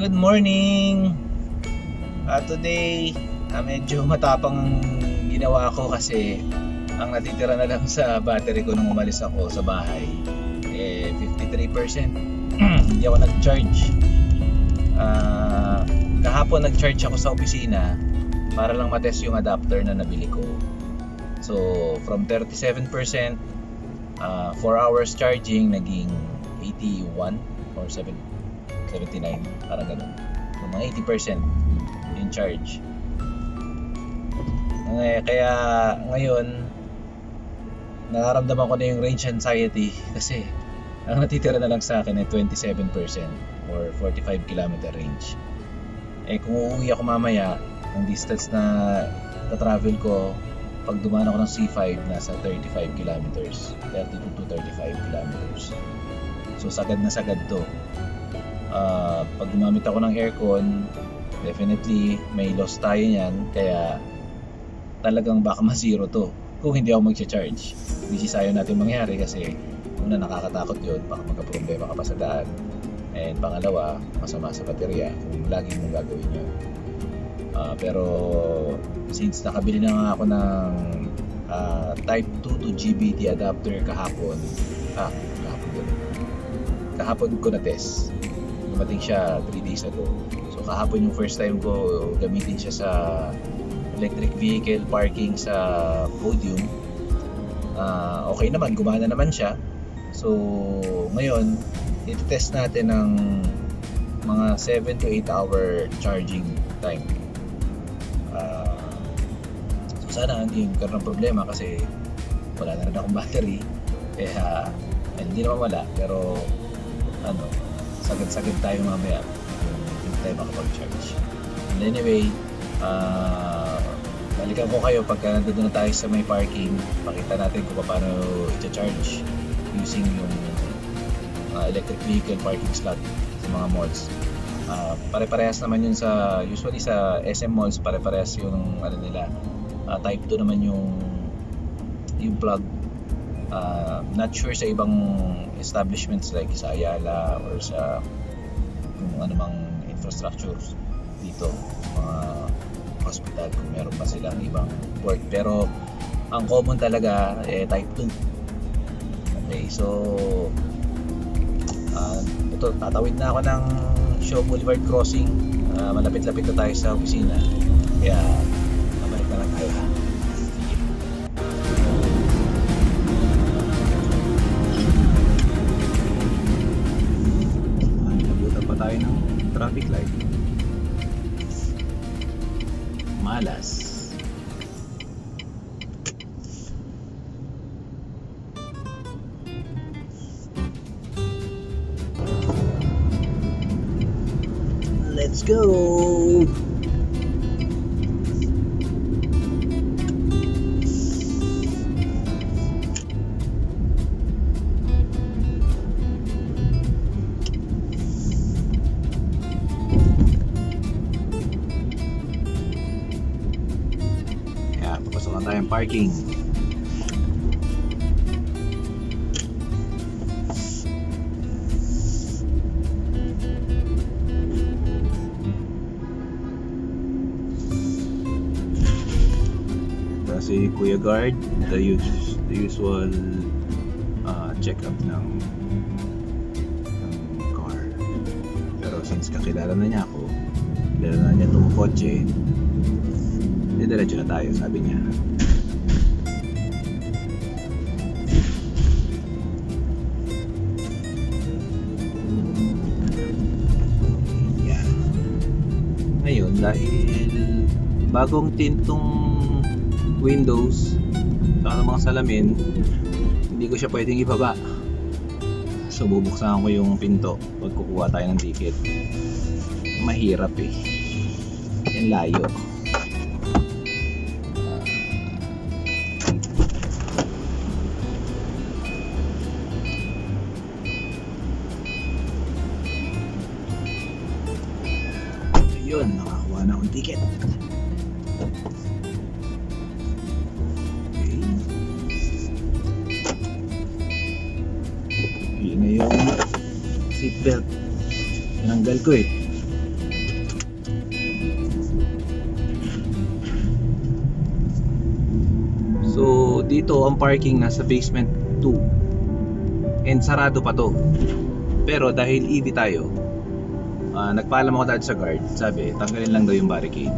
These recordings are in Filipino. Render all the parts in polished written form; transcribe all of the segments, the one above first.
Good morning! Today, medyo matapang ginawa ko kasi ang natitira na lang sa battery ko nung umalis ako sa bahay 53%. Hindi ako nag-charge. Kahapon nag-charge ako sa opisina para lang matest yung adapter na nabili ko. So, from 37%, 4 hours charging, naging 81 or 79, parang ganun. So, mga 80% yung charge. Kaya ngayon, nararamdaman ko na yung range anxiety kasi ang natitira na lang sa akin ay 27% or 45 km range. Kung uuwi ako mamaya, ang distance na travel ko, pag dumaan ako ng C5, nasa 35 kilometers, 32 to 35 kilometers. So sagad na sagad to. Pag gumamit ako ng aircon, definitely may loss tayo niyan, kaya talagang baka ma-zero to kung hindi ako mag-charge, which is ayaw natin mangyari kasi una nakakatakot yun, baka magka-problema ka pa sa daan, and pangalawa masama sa baterya kung lagi mong gagawin yun. Pero since nakabili na nga ako ng type 2 to GBT adapter kahapon ko na test, dumating siya 3 days ago. So kahapon yung first time ko gamitin siya sa electric vehicle parking sa Podium. Okay naman, gumana naman siya. So ngayon i-test natin ng mga 7 to 8 hour charging time. So sana hindi magkaroon ng problema kasi wala na rin akong battery, kaya hindi naman wala, pero sagad-sagad tayo mamaya, hindi tayo makapag-charge. And anyway, balikan ko kayo pagka nandun na tayo sa may parking. Pakita natin kung paano i-charge using yung electric vehicle parking slot sa mga malls. Pare-parehas naman yun sa, usually sa SM malls, pare-parehas yung nila. Type 2 naman yung plug. Not sure sa ibang establishments like sa Ayala or sa kung anumang infrastructure dito, mga hospital, kung meron pa silang ibang port, pero ang common talaga type 2. Okay, so ito, tatawid na ako ng Shaw Boulevard Crossing. Malapit-lapit na tayo sa opisina, kaya babalik na lang tayo. Tayo ng traffic light. Malas. Let's go. Tayong parking. Si Kuya Guard, the usual check-up ng car. Pero since kakilala na niya ako, kilala na niya itong kotse, diretso na tayo, sabi niya. Yan. Ngayon, dahil bagong tintong windows saka ng mga salamin, hindi ko siya pwedeng ibaba. So bubuksan ko yung pinto pag kukuha tayo ng ticket. Mahirap yan, layo. Yun, nakakuha na akong ticket. Okay. Yun na yung seatbelt. Tinanggal ko dito ang parking nasa basement 2 and sarado pa to. Pero dahil EV tayo, nagpaalam ako dati sa guard, sabi tanggalin lang daw yung barricade.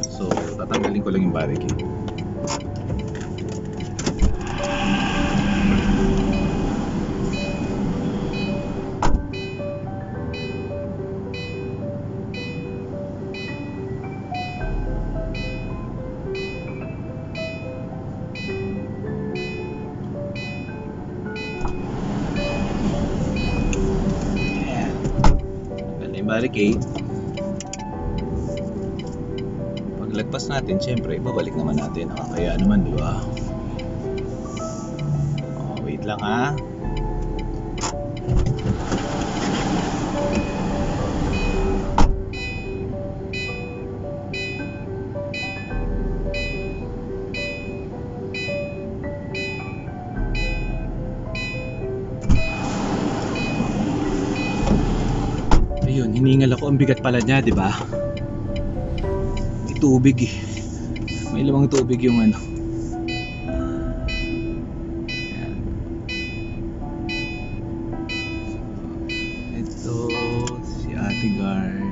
So tatanggalin ko lang yung barricade. Barricade. Paglagpas natin, syempre babalik naman natin. Kaya naman, di ba? Wait lang ha. Ayun, hiningal ako. Ang bigat pala niya, di ba? May tubig eh. May lamang tubig yung ano. Ayan. Ito si Ate Guard.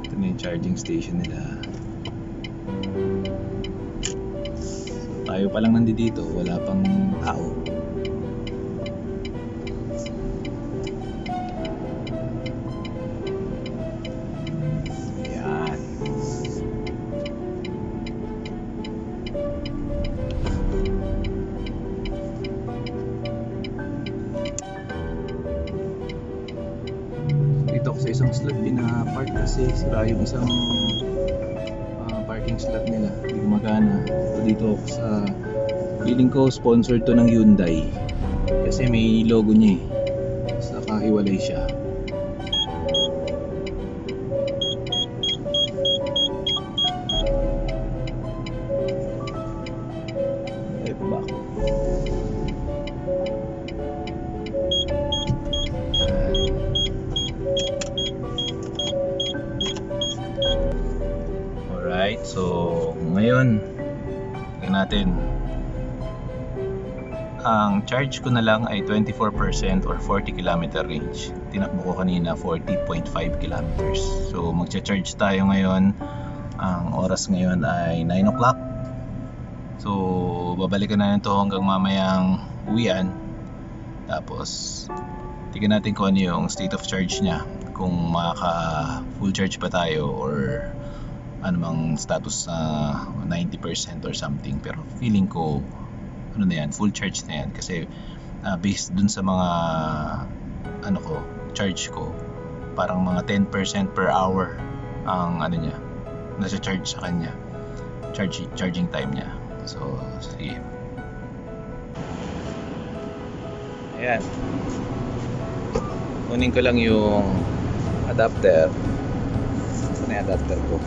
Ito na yung charging station nila. So, tayo pa lang nandito, wala pang tao. Sa isang slot pina-park kasi sira yung isang parking slot nila, hindi gumagana. So dito ako sa, feeling ko sponsored to ng Hyundai kasi may logo niya sa kahiwalay siya. Ay pa ba ako? Alright, so ngayon tingnan natin. Ang charge ko na lang ay 24% or 40 km range. Tinakbo ko kanina 40.5 kilometers. So magcha-charge tayo ngayon. Ang oras ngayon ay 9 o'clock. So babalikan na nito hanggang mamayang uwian. Tapos tingnan natin kung ano yung state of charge niya, kung makaka full charge pa tayo or anumang status na 90% or something. Pero feeling ko ano na yan, full charge na yan kasi based dun sa mga ano ko, charge ko, parang mga 10% per hour ang ano niya, nasa charge sa kanya, charging time niya. So sige, ayan, kunin ko lang yung adapter. Ano yung adapter ko?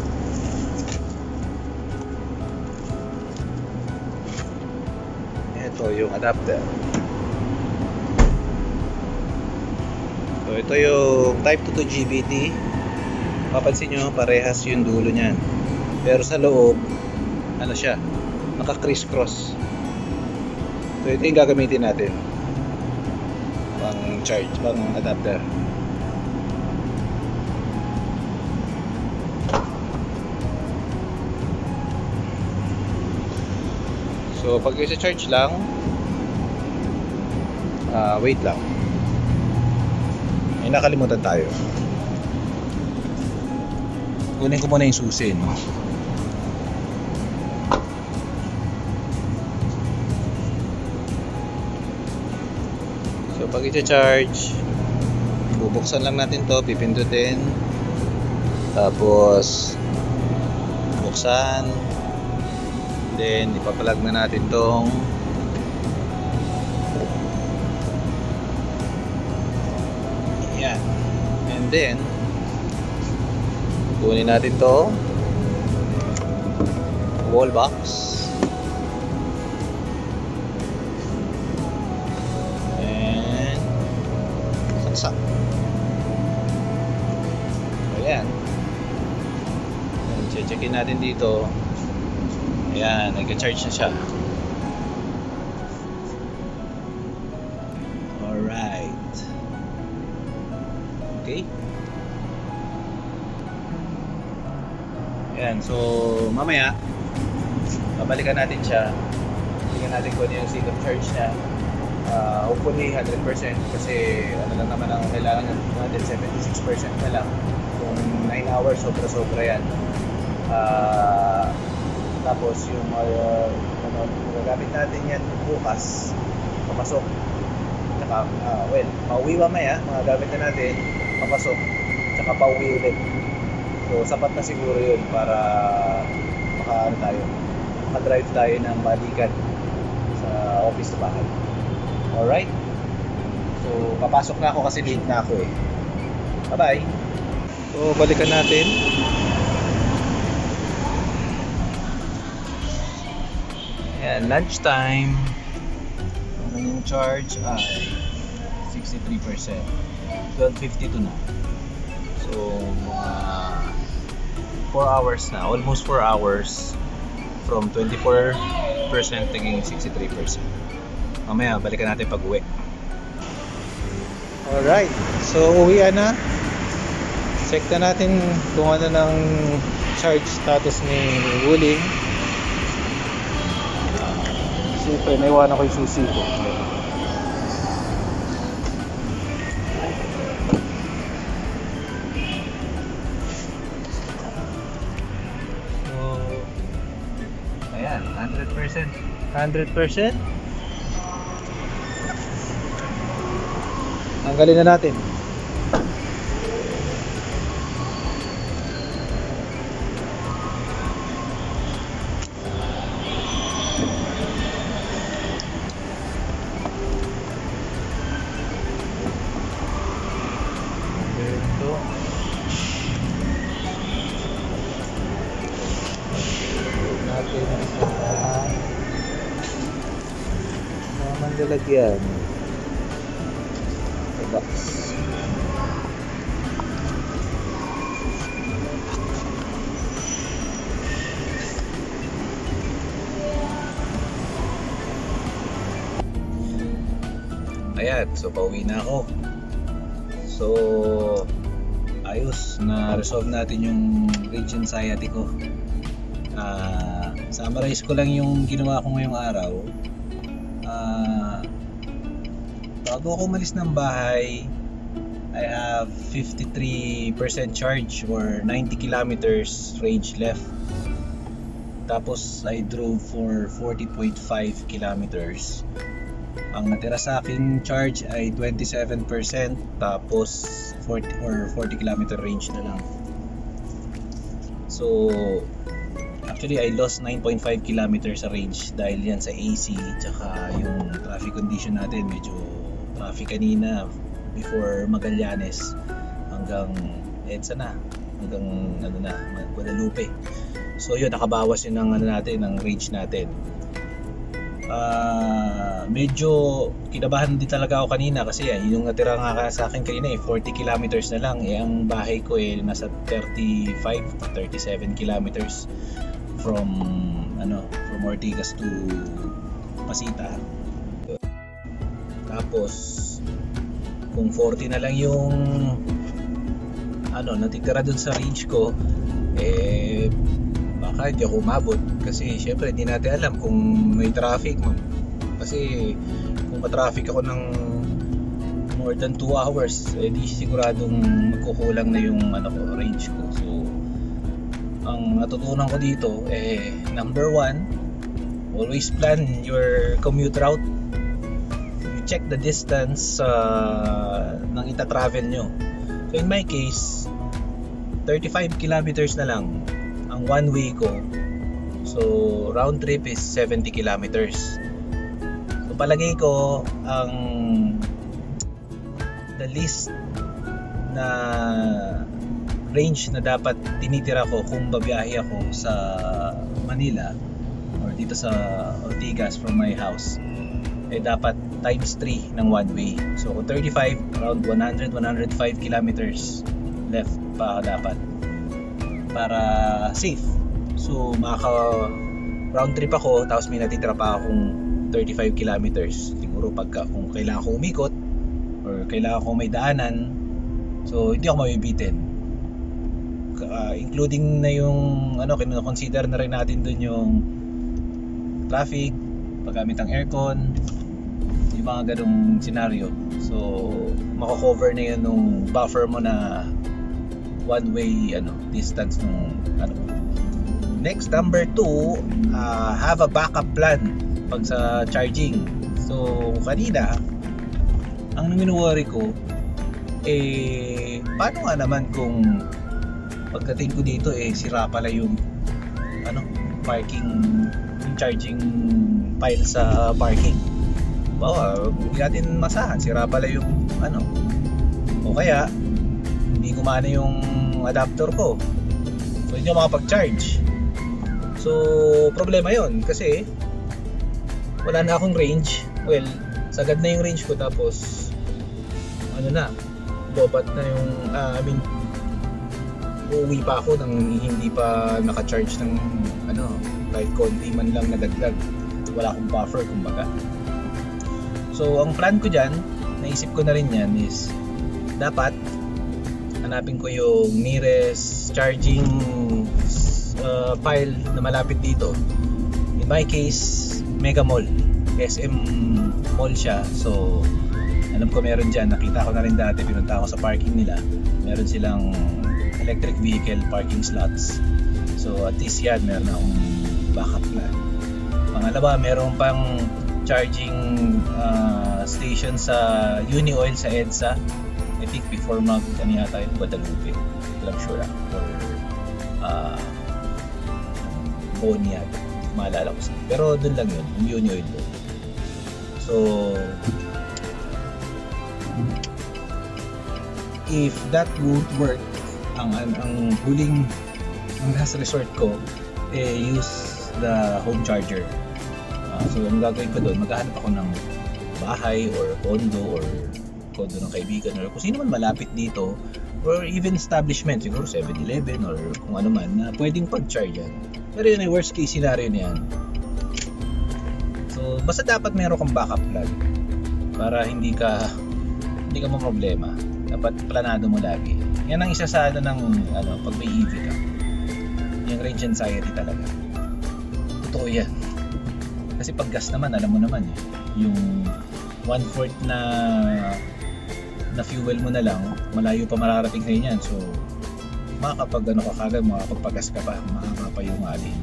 Ito yung adapter. So ito yung type 2 to GBT. Papansin nyo parehas yung dulo nyan, pero sa loob ano siya, naka criss-cross. So ito yung gagamitin natin pang charge, pang adapter. So pag i-charge lang, wait lang, may nakalimutan tayo. Kunin ko muna yung susi, no? So pag i-charge, bubuksan lang natin to, pipindutin, tapos buksan. Then ipapalag na natin tong yan, and then kunin natin to wall box, and saksak. Ayan, checkin natin dito. Ayan, nag-charge na siya. Alright. Okay. Ayan, so mamaya babalikan natin siya. Tingnan natin kung ano yung state of charge niya. Hopefully 100% kasi ano lang naman ang kailangan natin, 76% na lang. Kung 9 hours, sobra-sobra yan. Tapos yung gagamit natin yan bukas, papasok. Tsaka, pauwi mamaya, mga gamit na natin, papasok, tsaka pauwi ulit. So, sapat na siguro yun para makadrive tayo ng balikan sa office na bahay. Alright? So, papasok na ako kasi late na ako eh. Bye-bye! So, balikan natin. Ayan, lunch time. Ang charge ay 63%. 12:52 na. So, mga 4 hours na. Almost 4 hours. From 24% naging 63%. Mamaya, balikan natin pag-uwi. Alright. So, uwian na. Check na natin kung ano ng charge status ni Wuling. Siyempre, naiwan ako yung susi ko. So, ayan, 100%. 100%. Tanggalin na natin. Lalagyan sa box. Ayan, so pauwi na ako. So ayos na resolve natin yung rage anxiety ko. Summarize ko lang yung ginawa ko ngayong araw. Bago ako umalis ng bahay, I have 53% charge or 90 kilometers range left. Tapos I drove for 40.5 kilometers. Ang natira sa aking charge ay 27%, tapos 40 kilometer range na lang. So actually I lost 9.5 kilometers sa range dahil yan sa AC, tsaka yung traffic condition natin, medyo traffic kanina before Magallanes hanggang EDSA na, hanggang Guadalupe. So yun, nakabawas yun ng ng range natin. Medyo kinabahan din talaga ako kanina kasi yan, yung natira nga sa akin kanina 40 kilometers na lang. Ang bahay ko nasa 35 to 37 kilometers from Ortigas to Pasita. Tapos kung 40 na lang yung natitira dun sa range ko, baka hindi ako umabot kasi syempre hindi natin alam kung may traffic kasi kung ma-traffic ako ng more than 2 hours, di siguradong magkukulang na yung range ko. So ang natutunan ko dito, number 1, always plan your commute route. Check the distance ng ita-travel nyo. So in my case, 35 kilometers na lang ang one way ko. So round trip is 70 kilometers. So palagay ko ang the least na range na dapat tinitira ko kung babiyahe ako sa Manila or dito sa Ortigas from my house, dapat times 3 ng one way. So kung 35, around 105 kilometers left pa dapat para safe. So round trip ako, tapos may natitira pa akong 35 kilometers. Siguro kung kailangan ko umikot or kailangan ko may daanan, so hindi ako mabibitin. Including na yung kino-consider na rin natin dun yung traffic, paggamit ng aircon, yung mga ganung scenario. So mako-cover na yun nung buffer mo na one way distance nung Next, number 2, have a backup plan pag sa charging. So kanina ang minuworry ko paano nga naman kung pagdating ko dito sira pala yung parking, yung charging pile sa parking. Hindi natin masahan, sira pala yung o kaya hindi gumana yung adapter ko, so hindi ako makapag-charge. So problema yon kasi wala na akong range. Well, sagad na yung range ko, tapos lobat na yung uuwi pa ako nang hindi pa naka-charge ng kahit konti man lang nadagdag. Wala akong buffer kumbaga. So ang plan ko dyan, naisip ko na rin yan, is dapat hanapin ko yung nearest charging pile na malapit dito. In my case, Mega Mall, SM Mall siya. So alam ko meron dyan, nakita ko na rin dati, pinunta ako sa parking nila, meron silang electric vehicle parking slots. So at least yan, meron akong backup plan. Pangalawa, meron pang charging station sa Unioil sa EDSA. I think before yata yung Guadalupe, lang sure or Boni yata, maalala ko saan. Pero dun lang yun, yung Unioil doon. So if that won't work, ang last resort ko, use the home charger. So ang gagawin ko doon, maghahanap ako ng bahay or condo ng kaibigan or kung sino man malapit dito, or even establishment, siguro 7-Eleven or kung ano man na pwedeng pag-charge yan. Pero yun ay worst case scenario na yan. So basta dapat meron kang backup plan para hindi ka problema. Dapat planado mo lagi. Yan ang isa sa pag may EV ka, yung range anxiety talaga. Totoo yan. Kasi pag gas naman, alam mo naman yung 1/4 na fuel mo na lang, malayo pa mararating sa yan. So makakapagpagas ka pa, mahaba pa yung alin.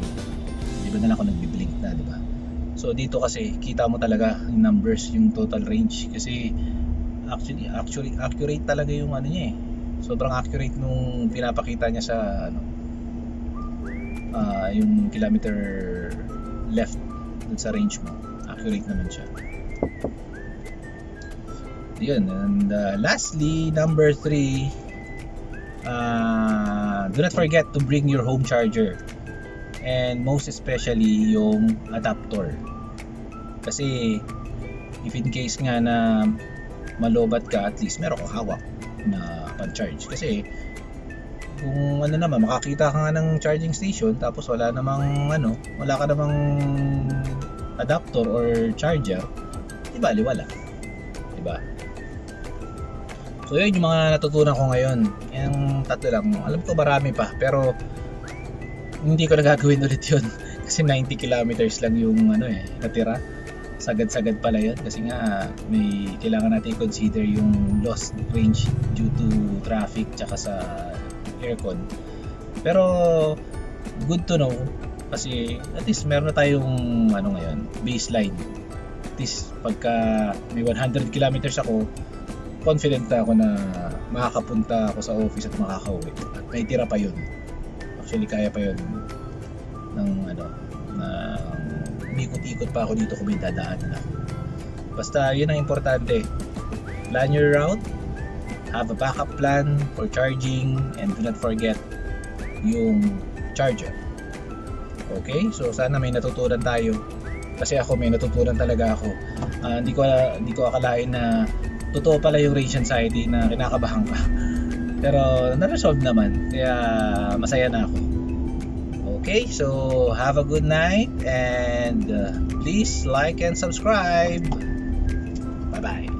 Di ba na lang ako nagbiblink na, di ba? So dito kasi kita mo talaga yung numbers, yung total range, kasi actually accurate talaga yung niya sobrang accurate nung pinapakita niya sa yung kilometer left dun sa range mo. Accurate naman siya. Yun. And lastly, number 3, do not forget to bring your home charger, and most especially yung adapter. Kasi if in case nga na malobat ka, at least meron kang hawak na pan-charge. Kasi kung naman, makakita ka nga ng charging station tapos wala ka namang adapter or charger, di baliwala, di ba? So yun yung mga natutunan ko ngayon. Yung 3 lang, alam ko marami pa, pero hindi ko na gagawin ulit yun kasi 90 kilometers lang yung natira. Sagad-sagad pala yun kasi nga may kailangan natin i-consider yung lost range due to traffic tsaka sa aircon. Pero good to know kasi at least meron na tayong ngayon, baseline. At least pagka may 100 kilometers ako, confident na ako na makakapunta ako sa office at makakauwi at may tira pa yun. Actually kaya pa yun ng na umikot-ikot pa ako dito kung may dadaanan ako. Basta yun ang importante, plan your route, have a backup plan for charging, and do not forget yung charger. Okay, so sana may natutunan tayo, kasi ako may natutunan talaga ako. Hindi ko akalain na totoo pala yung range anxiety na kinakabahan ka. Pero na-resolve naman, kaya masaya na ako. Okay, so have a good night and please like and subscribe. Bye bye.